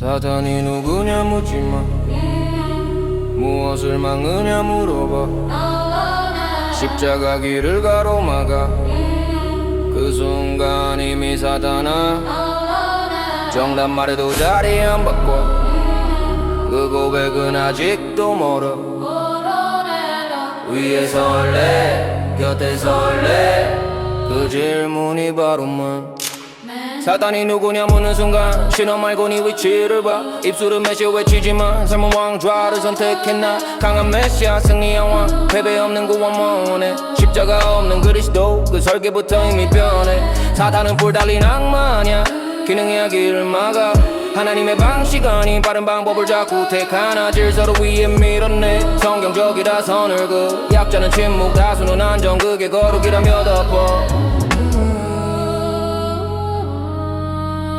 사탄이 누구냐 묻지마 무엇을 막느냐 물어봐 십자가 길을 가로막아 그 순간 이미 사탄아 정답 말해도 자리 안 바꿔 그 고백은 아직도 멀어 위에 설레 곁에 설레 그 질문이 바로만 사탄이 누구냐 묻는 순간 신호 말고 네 위치를 봐 입술은 메시아 외치지만 삶은 왕좌를 선택했나 강한 메시아 승리의 왕 패배 없는 구원 원해 십자가 없는 그리스도 그 설계부터 이미 변해 사탄은 불 달린 악마냐 기능이야 길을 막아 하나님의 방식 아닌 빠른 방법을 자꾸 택하나 질서를 위에 밀어내 성경적이라 선을 그 약자는 침묵 다수는 안정 그게 거룩이라며 덮어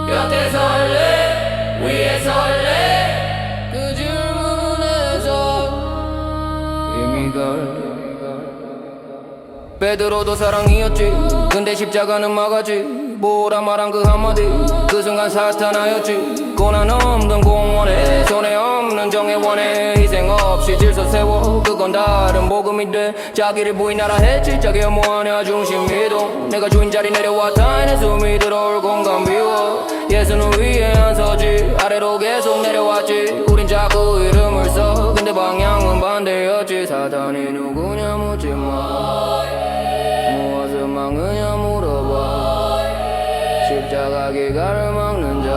곁에 설레 위에 설레 그 질문에서 이미 걸 베드로도 사랑이었지 근데 십자가는 막았지 뭐라 말한 그 한마디 그 순간 사탄하였지 고난 없는 공원에 손에 없는 정의 원해 희생 없이 질서 세워 그건 다른 복음이 돼 자기를 부인하라 했지 자기야 뭐하냐 중심 이동 내가 주인 자리 내려와 타인의 숨이 들어올 공간 비워 예수는 위에 안 서지 아래로 계속 내려왔지 우린 자꾸 이름을 써 근데 방향은 반대였지 사탄이 누구냐 묻지마 무엇을 막느냐 물어봐 십자가 길가를 막는 자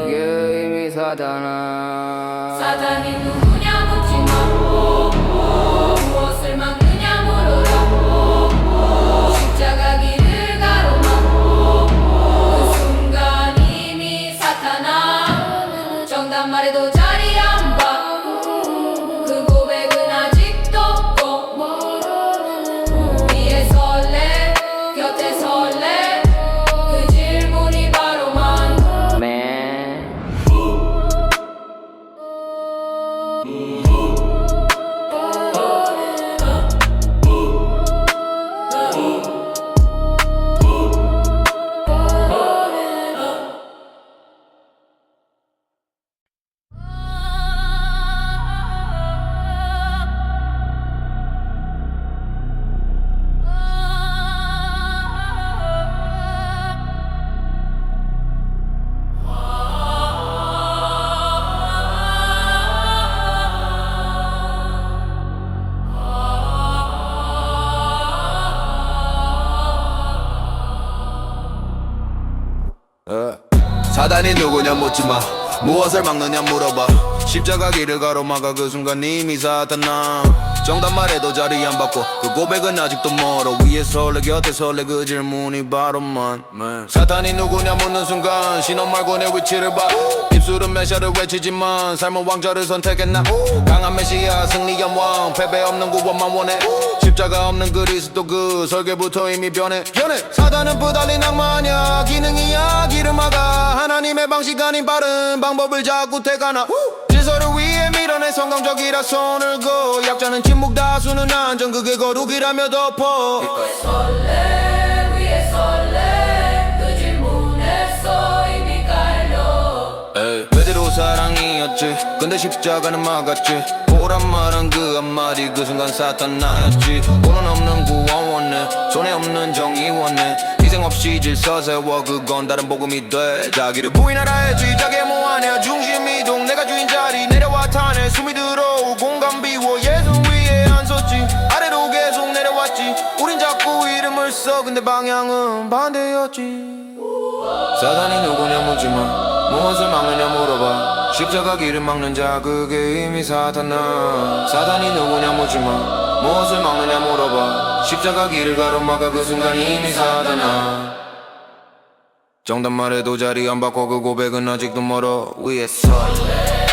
그게 이미 사탄아 사탄이 누구냐 묻지마 무엇을 막느냐 물어라 십자가 길을 가로막 그 순간 이미 사탄아 정답 말해도 자리 안 봐 그 고백은 아직도 위에 설레 곁에 설레 그 질문이 바로만 사단이 누구냐 묻지마 무엇을 막느냐 물어봐 십자가 길을 가로막아 그 순간 이미 사탄아 정답 말해도 자리 안 바꿔 그 고백은 아직도 멀어 위에 설레 곁에 설레 그 질문이 바로만 사탄이 누구냐 묻는 순간 신호 말고 내 위치를 봐 입술은 메시아를 외치지만 삶은 왕좌를 선택했나 강한 메시아 승리의 왕 패배 없는 구원만 원해 십자가 없는 그리스도 그 설계부터 이미 변해 사단은 부달린 악마냐 기능이야 길을 막아 하나님의 방식 아닌 빠른 방법을 자꾸 택하나 질서를 위해 밀어내 성경적이라 손을 거 약자는 침묵 다수는 안정 그게 거룩이라며 덮어 설레 위에 설레 그 질문에서 이미 깔려 베드로 사랑이었지 근데 십자가는 막았지 보란 말한 그 한마디 그 순간 사탄나였지 고난 없는 구원 원해 손에 없는 정의 원해 희생 없이 질서 세워 그건 다른 복음이 돼 자기를 부인하라 했지 자기 뭐하냐 중심 이동 내가 주인 자리 내려와 타네 숨이 들어오 공간 비워 예수 위에 안 섰지 아래로 계속 내려왔지 우린 자꾸 이름을 써 근데 방향은 반대였지 사단이 누구냐 묻지마 무엇을 막느냐 물어봐 십자가 길을 막는 자 그게 이미 사탄아 사단이 누구냐 묻지마 무엇을 막느냐 물어봐 십자가 길을 가로막아 그 순간 이미 사탄아 정답 말해도 자리 안 바꿔 그 고백은 아직도 멀어 위에 설레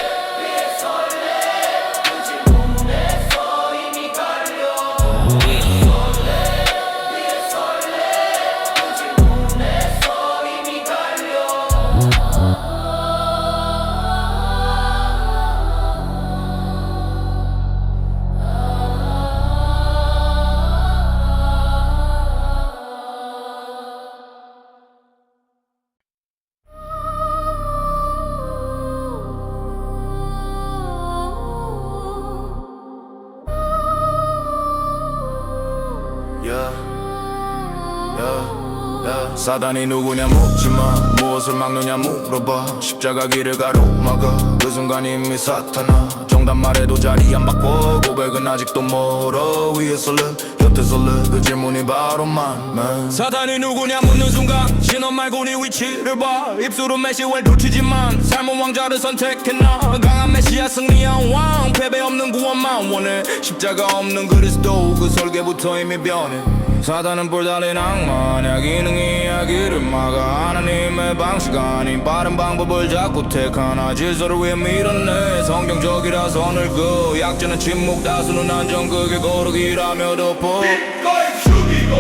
사단이 누구냐 묻지마 무엇을 막느냐 물어봐 십자가 길을 가로막아 그 순간 이미 사탄아 정답 말해도 자리 안 바꿔 고백은 아직도 멀어 위에 설레 곁에 설레 그 질문이 바로 맘 사단이 누구냐 묻는 순간 신원 말고 네 위치를 봐 입술은 메시웰 도치지만 삶은 왕자를 선택했나 강한 메시아 승리한 왕 패배 없는 구원만 원해 십자가 없는 그리스도 그 설계부터 이미 변해 사단은 볼 달린 악마 약 기능이 이야기를 막아 하나님의 방식 아닌 빠른 방법을 자꾸 택하나 질서를 위해 밀어내 성경적이라서 늙어 약자는 침묵 다수는 안정극의 거룩이라며 덮어 거의 죽이고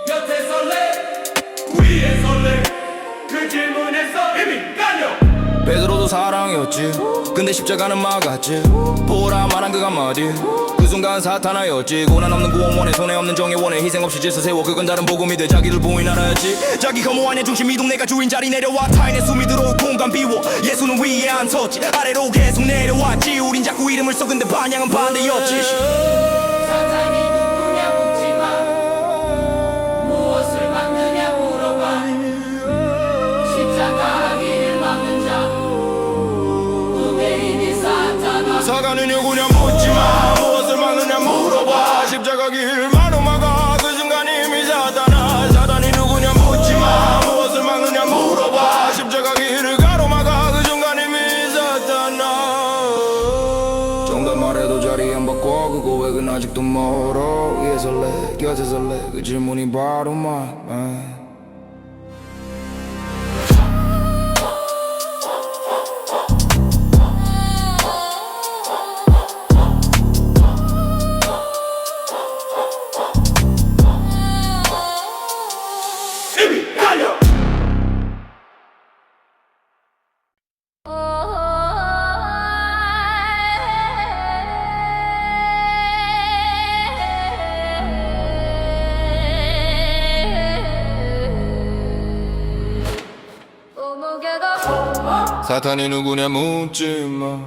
곁에 설레 위에 설레 그 질문에서 이미 깔려 베드로도 사랑이었지 근데 십자가는 막았지 보라 말한 그 한마디 그 순간 사탄하였지 고난 없는 구원원에 손에 없는 정의원에 희생 없이 질서 세워 그건 다른 복음이 돼 자기를 보인 알아야지 자기 혐오 안에 중심 이동 내가 주인 자리 내려와 타인의 숨이 들어올 공간 비워 예수는 위에 안 섰지 아래로 계속 내려왔지 우린 자꾸 이름을 써 근데 반향은 반대였지 사탄이 누구냐 묻지마 무엇을 막느냐 물어봐 십자가 길을 막는 자 누구이니 사탄아 사단이 누구냐 묻지마 무엇을 막느냐 물어봐 십자가 길 가로막아 그 순간 이미 사탄아 사단이 누구냐 묻지마 무엇을 막느냐 물어봐 십자가 길을 가로막아 그 순간 이미 사탄아 정답 말해도 자리 안 바꿔 그 고백은 아직도 멀어 위에 설레 곁에 설레 그 질문이 바로 맘 이미 깔려 사탄이 누구냐 묻지마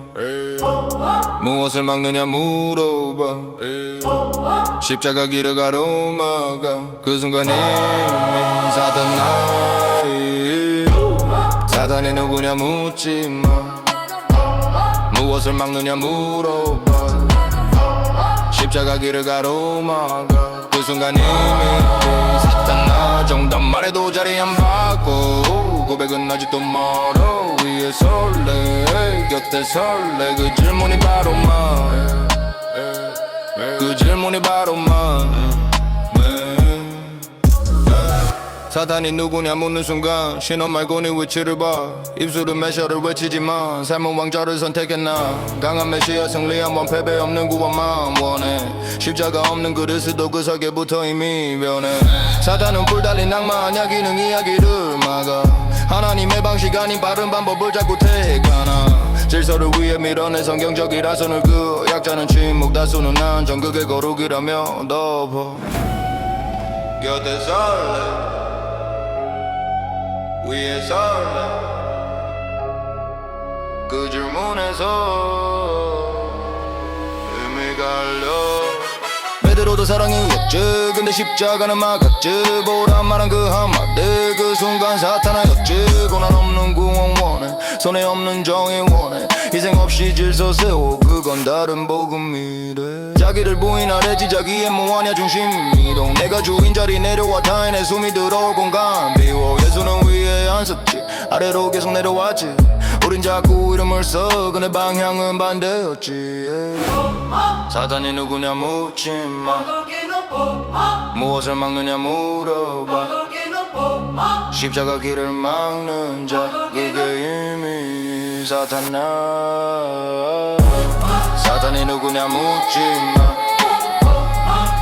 무엇을 막느냐 물어봐 십자가 길을 가로막아 그 순간 이미 사탄이 누구냐 묻지마 무엇을 막느냐 물어봐 십자가 길을 가로막아 그 순간 이미 사탄아 정답 말해도 자리 안 바꿔 고백은 아직도 멀어 위에 설레 곁에 설레 그 질문이 바로 그 질문이 바로 사탄이 누구냐 묻는 순간 신원 말고 네 위치를 봐 입술은 메시아를 외치지만 삶은 왕자를 선택했나 강한 메시아 승리한 원 패배 없는 구원만 원해 십자가 없는 그리스도 그 설계부터 이미 변해 사탄은 불 달린 악마 약 기능 이야기를 막아 하나님의 방식 아닌 빠른 방법을 자꾸 택하나 질서를 위해 밀어내 성경적이라서 늙어 약자는 침묵 다수는 안정극의 거룩이라며 덮어 곁에 설레 위에 설레 그 질문에서 의미 갈려 베드로도 사랑이었지 근데 십자가는 막았지 보라 말한 그 한마디 그 순간 사탄하였지 고난 없는 구원 원해 손에 없는 정의 원해 희생 없이 질서 세워 그건 다른 복음이래 자기를 부인하래지 자기의 무한야 중심 이동 내가 주인 자리 내려와 타인의 숨이 들어올 공간 비워 예수는 위에 안 섰지 아래로 계속 내려왔지 우린 자꾸 이름을 써 그네 방향은 반대였지 사단이 누구냐 묻지마 무엇을 막느냐 물어봐 십자가 길을 막는 자 그게 이미 사탄아 사탄이 누구냐 묻지마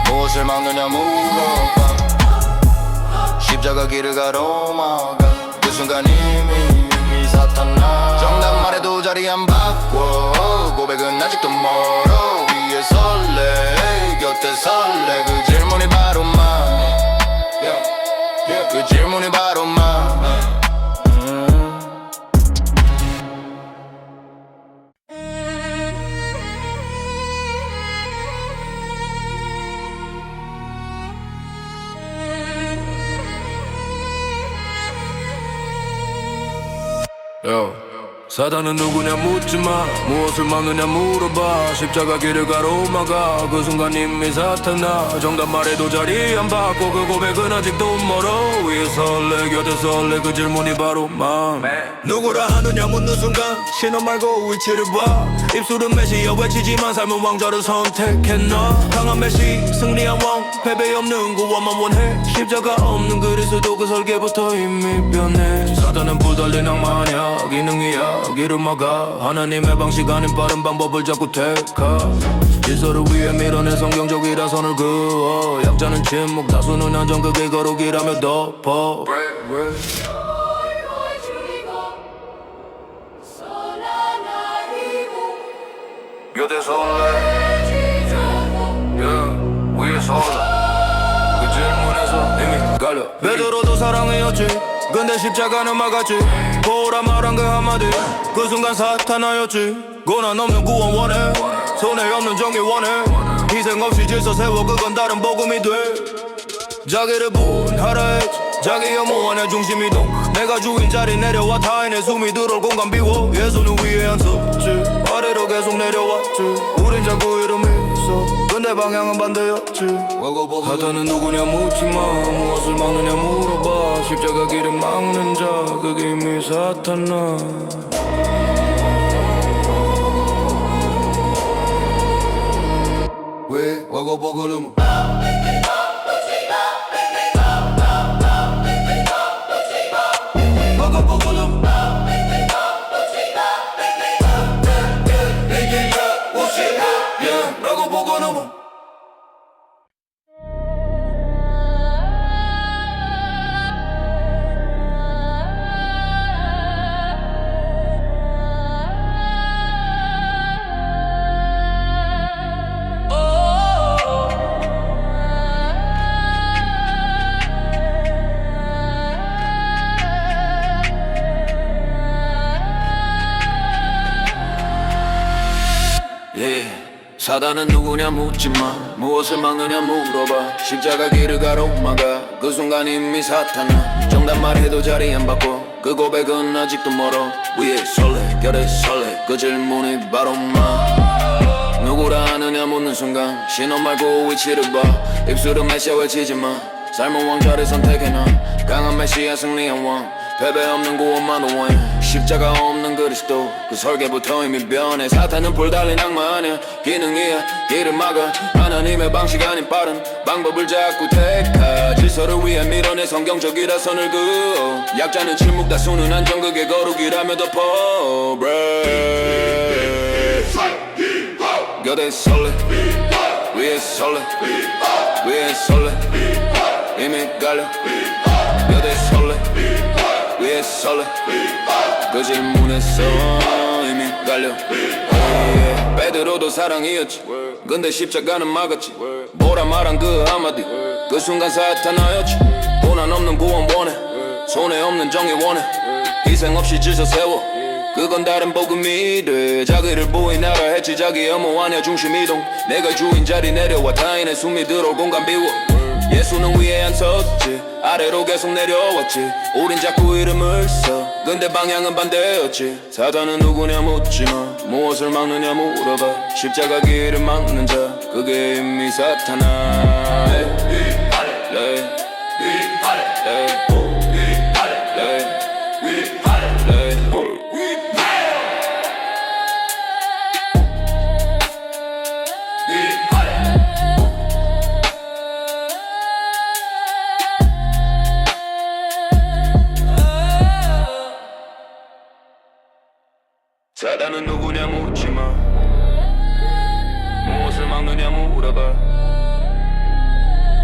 무엇을 막느냐 물어봐 십자가 길을 가로막아 그 순간 이미 사탄아 정답 말해도 자리 안 바꿔 고백은 아직도 멀어 위에 설레 곁에 설레 그 질문이 바로 그 질문이 바로 사단은 누구냐 묻지마 무엇을 막느냐 물어봐 십자가 길을 가로막아 그 순간 이미 사탄아 정답 말해도 자리 안 바꿔 그 고백은 아직도 멀어 위에 설레 곁에 설레 그 질문이 바로 맘 누구라 하느냐 묻는 순간 신호 말고 위치를 봐 입술은 메시아 외치지만 삶은 왕좌를 선택했나 강한 메시 승리한 왕 패배 없는 구원만 원해 십자가 없는 그리스도 그 설계부터 이미 변해 사단은 부달린 악마냐 기능이야 길을 막아 하나님의 방식 아닌 빠른 방법을 자꾸 택하 질서를 위해 밀어내 성경적이라 선을 그어 약자는 침묵 다수는 안정극의 거룩이라며 덮어 곁에 설레 위에 설레 그 질문에서 이미 갈려 베드로도 사랑이었지 근데 십자가는 막았지 보라 말한 그 한마디 그 순간 사탄하였지 고난 없는 구원 원해 손해 없는 정의 원해 희생 없이 질서 세워 그건 다른 복음이 돼 자기를 분하라 했지 자기 혐오원의 중심 이동 내가 주인 자리 내려와 타인의 숨이 들어올 공간 비워 예수는 위에 안 섰지 아래로 계속 내려왔지 우린 자꾸 이름이 있어 근데 방향은 반대였지 사탄은 누구냐 묻지마 무엇을 막느냐 물어봐 십자가 길을 막는 자 그게 이미 사탄아 왜 와고 보고름 사단은 누구냐 묻지마 무엇을 막느냐 물어봐 십자가 길을 가로막아 그 순간 이미 사탄아 정답 말해도 자리 안 바꿔 그 고백은 아직도 멀어 위에 설레 곁에 설레 그 질문이 바로 마 누구라 하느냐 묻는 순간 신호 말고 위치를 봐 입술은 메시아 외치지마 삶은 왕좌를 선택해 난 강한 메시아 승리한 왕 패배 없는 구원만 원해 십자가 없는 그리스도 그 설계부터 이미 변해 사탄은 불 달린 악마 아니야 기능이야 길을 막아 하나님의 방식 아닌 빠른 방법을 자꾸 택하 질서를 위해 밀어내 성경적이라 선을 그어 약자는 침묵 다수는 안정극의 거룩이라며 덮어 곁에 설레 위에 설레 위에 설레 이미 갈려 곁에 설레 위에 설레 그 질문에서 이미 갈려 베드로도 사랑이었지 근데 십자가는 막았지 보라 말한 그 한마디 그 순간 사탄하였지 고난 없는 구원 원해 손해 없는 정의 원해 희생 없이 질서 세워 그건 다른 복음이 돼 자기를 부인하라 했지 자기 혐오 아냐 중심 이동 내가 주인 자리 내려와 타인의 숨이 들어올 공간 비워 예수는 위에 안 섰지 아래로 계속 내려왔지 우린 자꾸 이름을 써 근데 방향은 반대였지 사단은 누구냐 묻지마 무엇을 막느냐 물어봐 십자가 길을 막는 자 그게 이미 사탄아 사단은 누구냐 묻지마 무엇을 막느냐 물어봐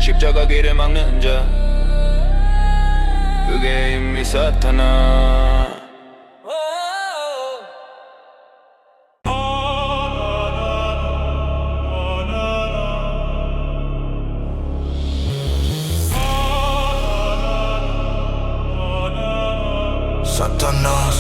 십자가 길을 막는 자 그게 이미 사탄아 사탄아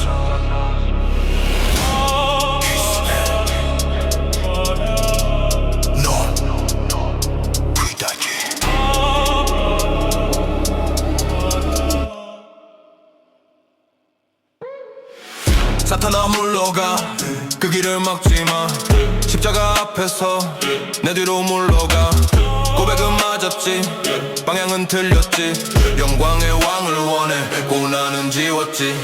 물러가 그 길을 막지마 십자가 앞에서 내 뒤로 물러가 고백은 맞았지 방향은 틀렸지 영광의 왕을 원해 고난은 지웠지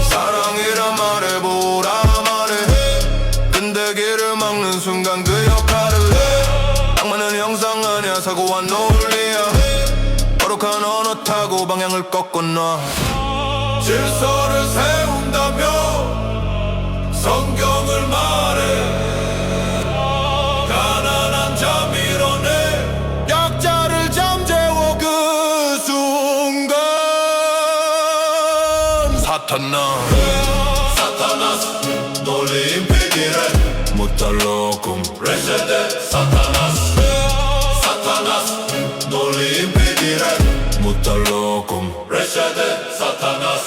사랑이란 말해보라 말해 근데 길을 막는 순간 그 역할을 해 악마는 형상 아니야 사고와 논리야 거룩한 언어 타고 방향을 꺾어놔 질서를 세운다며 성경을 말해 가난한 자 밀어내 약자를 잠재워 그 순간 사타나스 논리 임페디레 무탈로쿰 레세데 사타나스 논리 임페디레 무탈로쿰 레세데 사타나스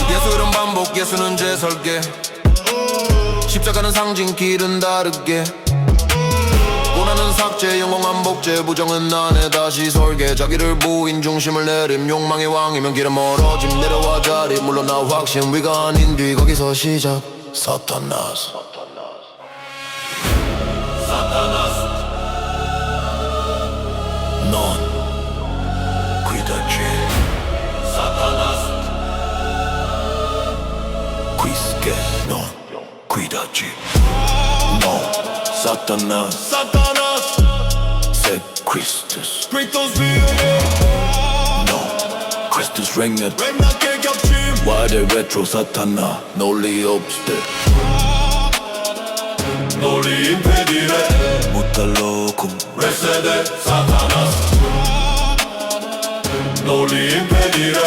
예술은 반복 예수는 재설계 십자가는 상징 길은 다르게 고난은 삭제 영광한 복제 부정은 안에 다시 설계 자기를 부인 중심을 내림 욕망의 왕이면 길은 멀어짐 내려와 자리 물러나 확신 위가 아닌 뒤 거기서 시작 사타나스 넌 귀다지 귀스게 넌 귀다지 너 사타나스 세 크리스투스 너 크리스투스 랭넷 와이드 레트로 사타나 논리 없을 논리 임페디레 무탈로쿰 레세데 사타나스 논리 임페디레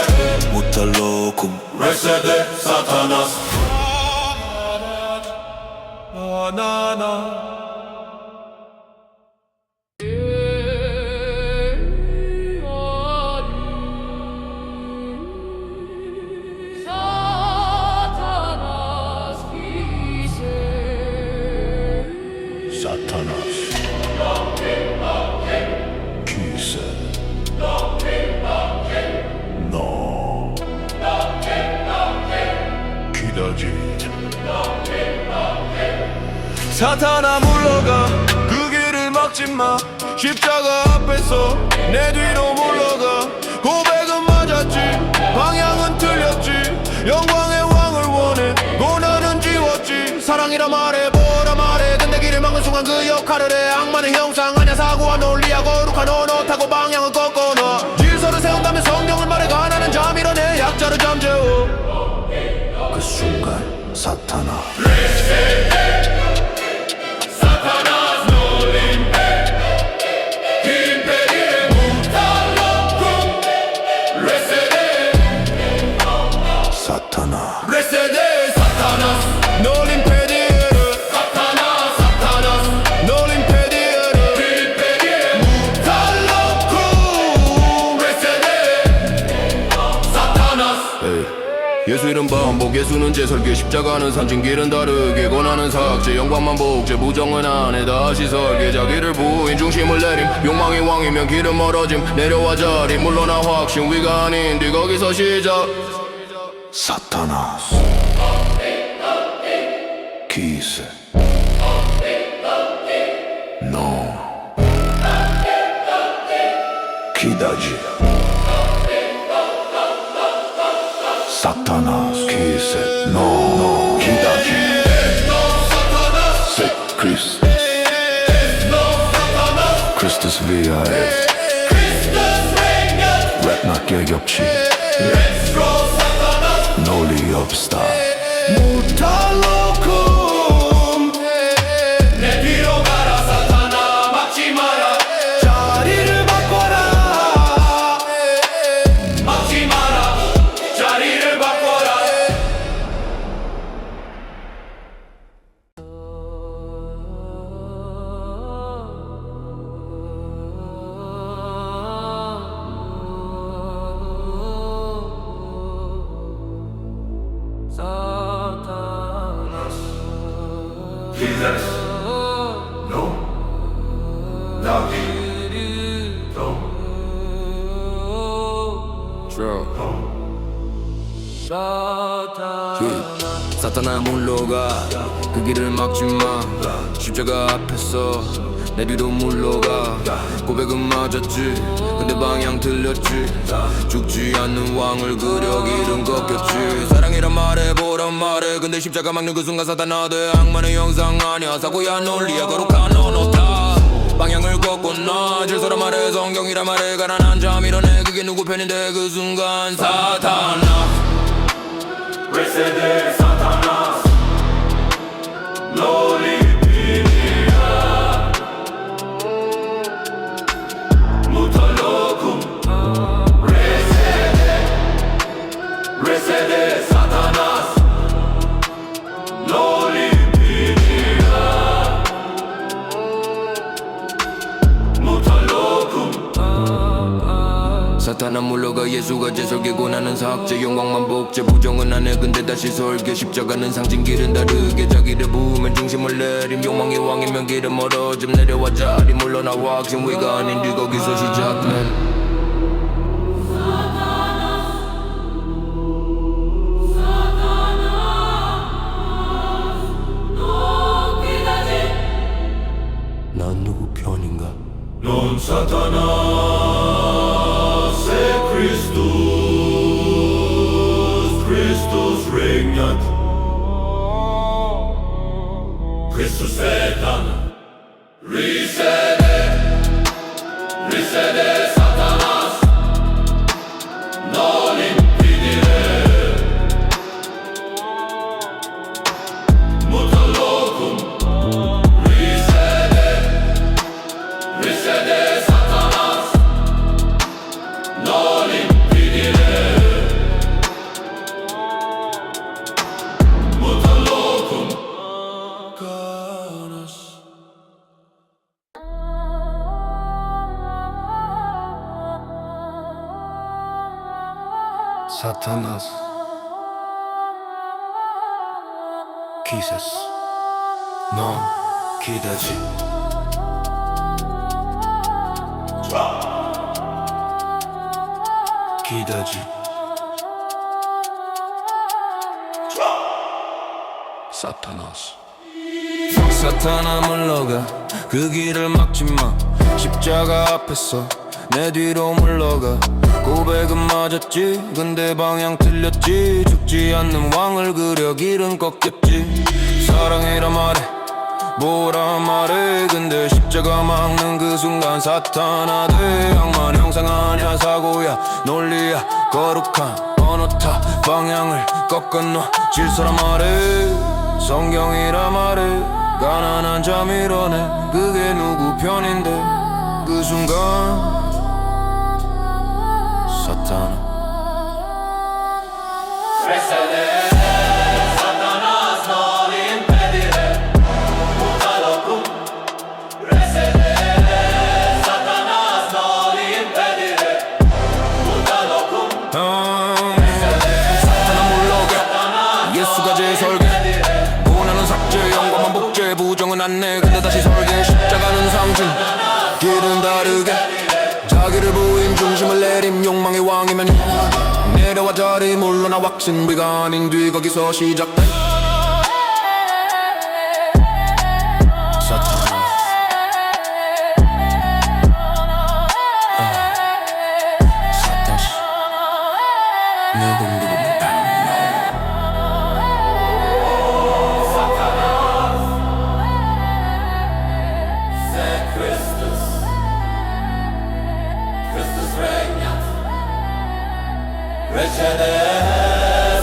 무탈로쿰 레세데 사타나스 바나나 사타나스 기세 너 기다지 사타나 물러가 그 길을 막지마 십자가 앞에서 내 뒤로 물러가 고백은 맞았지 방향은 틀렸지 영광의 왕을 원해 고난은 지웠지 사랑이라 말해보라 말해 근데 길을 막는 순간 그 역할을 해 악마는 형상 아냐 사고와 논리야 거룩한 언어 타고 방향을 꺾어놔 질서를 세운다면 성경을 말해 가난한 자 밀어내 약자를 잠재워 그 순간 사타나 사타나 레세데 사타나스 놀림페디에르 사타나스 놀림페디에르 무탈로쿰 레세데 사타나스 예수 이름 반복 예수는 재설계 십자가는 상징 길은 다르게 고난은 삭제 영광만 복제 부정은 안에 다시 설계 자기를 부인 중심을 내림 욕망의 왕이면 길은 멀어짐 내려와 자리 물러나 확신 위가 아닌 뒤 거기서 시작 사타나스 기세 너 기다지 사타나스 기세 너 기다지 세 크리스투스 크리스투스 VIS 랩 낮게 겹치 논리 없다 무탈로쿰 내 뒤로 가라 사타나 막지 마라 자리를 바꿔라 막지 마라 자리를 바꿔라 Jesus, no, nothing, no, True. 사탄아 물러가 그 길을 막지마 십자가 앞에서 내 뒤로 물러가 고백은 맞았지 근데 방향 틀렸지 죽지 않는 왕을 그려 길은 꺾였지 사랑이란 말해 보란 말해 근데 십자가 막는 그 순간 사탄아 돼 악만의 형상 아니야 사고야 논리야 거룩한 언어다 방향을 꺾었나 질서란 말해 성경이란 말해 가난한 자 밀어내 그게 누구 편인데 그 순간 사탄아 Recede Satanas Loli Pinia Mutalocum Recede Satanas Loli Pinia Mutalocum 사탄아 물러가 예수가 제설계고 나는 사학제 영광만 복제 부정은 안해 근데 다시 설계 십자가는 상징 길은 다르게 자기를 부으면 중심을 내림 욕망의 왕이면 길은 멀어짐 내려와 자리 물러나와 확신 위가 아닌 뒤 거기서 시작된 난 누구 편인가 Non Satanas et Christus regnat Christus etan Risede Satanas Non impedire Mutalocum Risede Satanas Non impedire Mutalocum Canas 사타나스 기세스 넌 기대지 기대지 사타나스 사탄아 물러가 그 길을 막지마 십자가 앞에서 내 뒤로 물러가 고백은 맞았지 근데 방향 틀렸지 죽지 않는 왕을 그려 길은 꺾였지 사랑이란 말해 뭐라 말해 근데 십자가 막는 그 순간 사탄아 돼 악만 형상 아니야 사고야 논리야 거룩한 언어타 방향을 꺾어놔 질서란 말해 성경이란 말해 가난한 자 밀어내 그게 누구 편인데 그 순간 사탄아 Recede Satanas non impedire Mutalocum Recede Satanas non impedire Mutalocum 사탄아 물러가 예수가 제설계 고난은 삭제 영광만 복제 부정은 안내 근데 다시 설계 십자가는 상징 길은 다르게 자기를 부임 중심을 내림 욕망의 왕이면 내려와 자리 물러나 확신 위가 아닌 뒤 거기서 시작된 사탄아 사탄씨 누군 Christus regnat Recede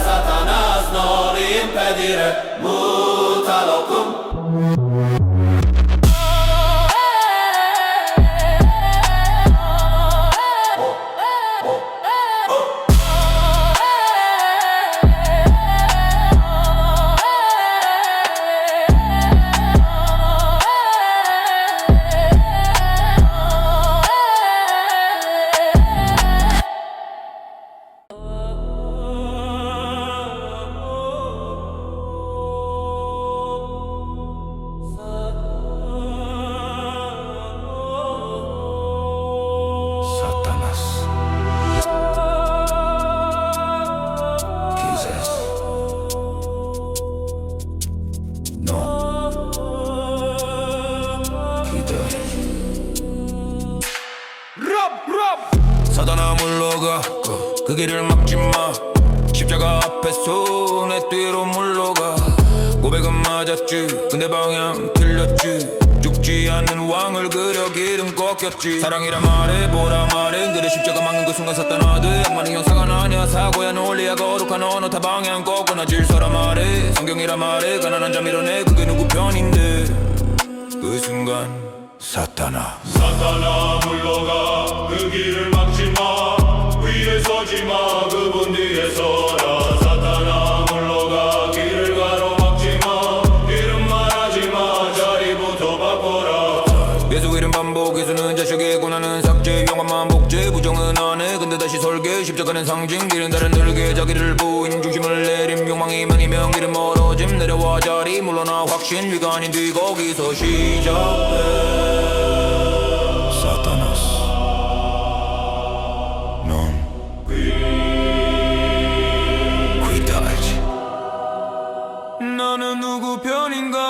Satanas non impedire Mutalocum 물러가고 그 길을 막지마 십자가 앞에서 내 뒤로 물러가 고백은 맞았지 근데 방향 틀렸지 죽지 않는 왕을 그려 기름 꺾였지 사랑이라 말해 보라 말해 그래 십자가 막는 그 순간 사탄아들 악마는 형사가 아니야 사고야 논리야 거룩한 언어 다 방향 꺾거나 질서라 말해 성경이라 말해 가난한 자 밀어내 그게 누구 편인데 그 순간 사탄아 물러가 그 길을 막지마 위에 서지마 그분 뒤에 서라 사탄아 물러가 길을 가로막지마 이름 말하지마 자리부터 바꿔라 계속 이름 반복 예수는 자식의 고난은 삭제 영원만 복제 부정은 안해 근데 다시 설계 십자가는 상징 길은 다른 늘게 자기를 부인 중심을 내림 욕망이 많이면 길은 멀어짐 내려와 자리 물러나 확신 위가 아닌 뒤 거기서 시작돼 사타나스 넌 귀다 알지 너는 누구 편인가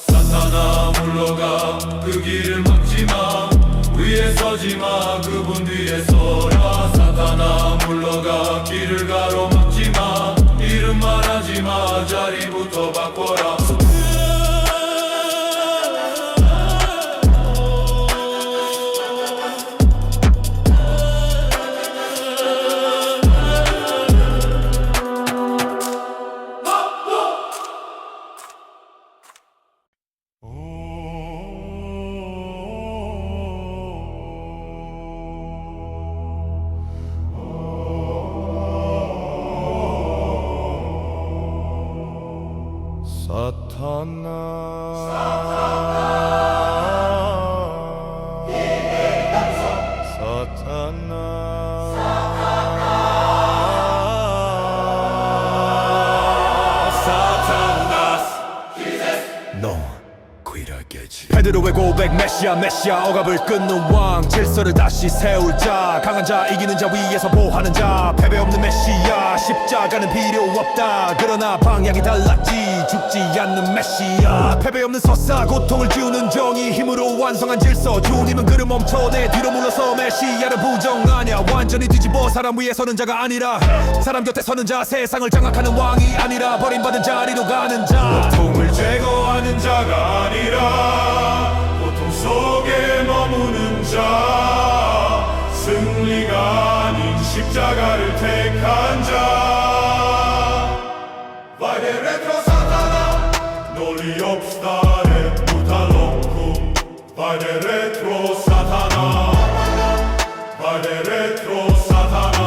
사탄아 물러가 그 길을 막지마 위에 서지마 그분 뒤에 서라 사탄아 물러가 길을 가로막지마 이름 말하지마 자리부터 바꿔라 베드로의 고백 메시아 억압을 끊는 왕 질서를 다시 세울 자 강한 자 이기는 자 위에서 보하는 자 패배 없는 메시아 십자가는 필요 없다 그러나 방향이 달랐지 죽지 않는 메시아 패배 없는 서사 고통을 지우는 정의 힘으로 완성한 질서 주님은 그를 멈춰 내 뒤로 물러서 메시아를 부정하냐 완전히 뒤집어 사람 위에 서는 자가 아니라 사람 곁에 서는 자 세상을 장악하는 왕이 아니라 버림받은 자리로 가는 자 고통을 제거하는 자가 아니라 고통 속에 머무는 자 승리가 아닌 십자가를 택한 자 Vai retro Satana 논리 없스타레 무탈로쿠 Vai retro Satana Vai retro Satana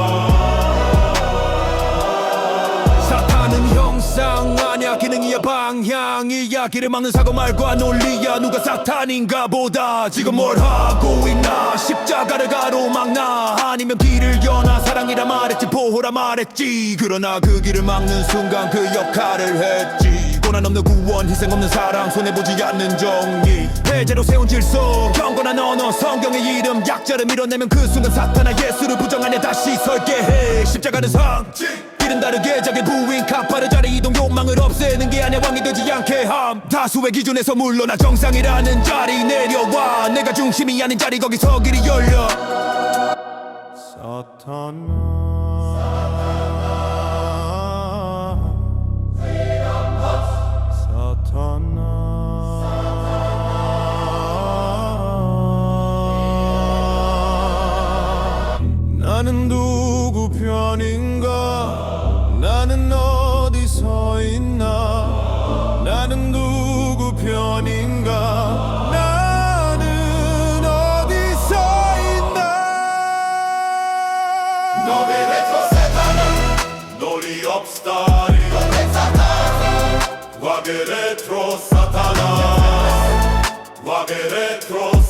사탄은 형상 아냐 기능이야 방향이야 길을 막는 사고 말과 논리야 누가 사탄인가 보다 지금 뭘 하고 있나 십자가를 가로막나 아니면 길을 여나 사랑이라 말했지 보호라 말했지 그러나 그 길을 막는 순간 그 역할을 했지 고난 없는 구원 희생 없는 사랑 손해보지 않는 정의 폐제로 세운 질서 경건한 언어 성경의 이름 약자를 밀어내면 그 순간 사탄아 예수를 부정하냐 다시 설계해 십자가는 상징 길은 다르게 자기 부인 카파르 자리 이동 욕망을 없애는 게 아니야 왕이 되지 않게 함 다수의 기준에서 물러나 정상이라는 자리 내려와 내가 중심이 아닌 자리 거기서 길이 열려 나는 누구 편인가 나는 어디 서 있나 나는 누구 편인가 나는 어디 서 있나 Nove retro Satana 논리 없스타리 Vage retro Satana Vage retro